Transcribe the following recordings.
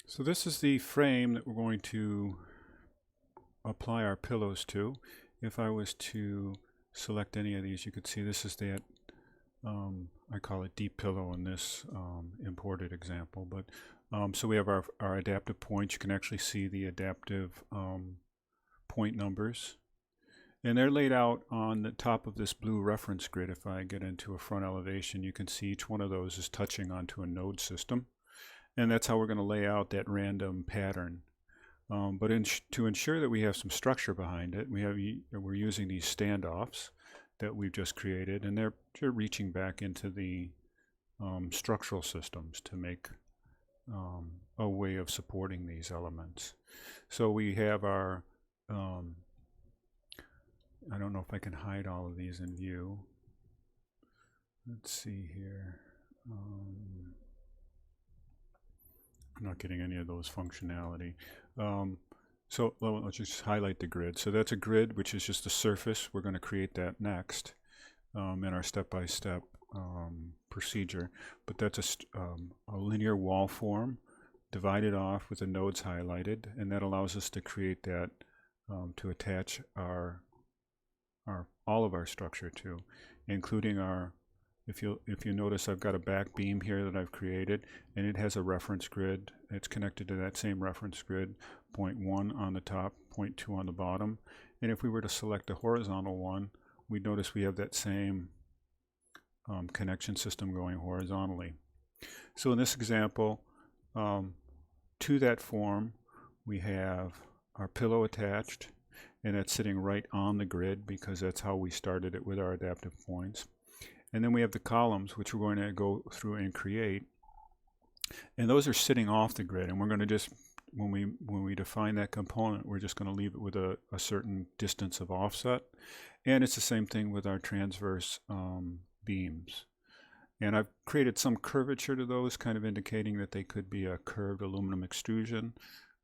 So this is the frame that we're going to apply our pillows to. If I was to select any of these, you could see this is that, I call it deep pillow in this imported example. But so we have our adaptive points. You can actually see the adaptive point numbers. And they're laid out on the top of this blue reference grid. If I get into a front elevation, you can see each one of those is touching onto a node system. And that's how we're going to lay out that random pattern. But to ensure that we have some structure behind it, we're using these standoffs that we've just created, and they're reaching back into the structural systems to make a way of supporting these elements. So we have our, I don't know if I can hide all of these in view. Let's see here. I'm not getting any of those functionality. So let's just highlight the grid. So that's a grid, which is just a surface. We're going to create that next in our step-by-step procedure. But that's a linear wall form divided off with the nodes highlighted, and that allows us to create that to attach all of our structure to, including our. If you notice, I've got a back beam here that I've created, and it has a reference grid. It's connected to that same reference grid, point 1 on the top, point 2 on the bottom. And if we were to select a horizontal one, we'd notice we have that same connection system going horizontally. So in this example, to that form, we have our pillow attached, and that's sitting right on the grid because that's how we started it with our adaptive points. And then we have the columns, which we're going to go through and create. And those are sitting off the grid. And we're going to just, when we define that component, we're just going to leave it with a certain distance of offset. And it's the same thing with our transverse beams. And I've created some curvature to those, kind of indicating that they could be a curved aluminum extrusion.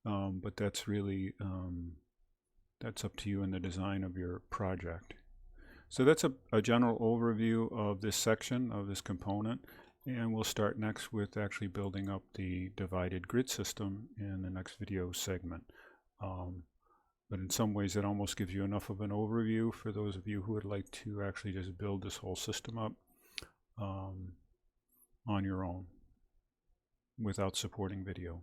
But that's really, that's up to you in the design of your project. So that's a general overview of this section, of this component, and we'll start next with actually building up the divided grid system in the next video segment. But in some ways it almost gives you enough of an overview for those of you who would like to actually just build this whole system up on your own without supporting video.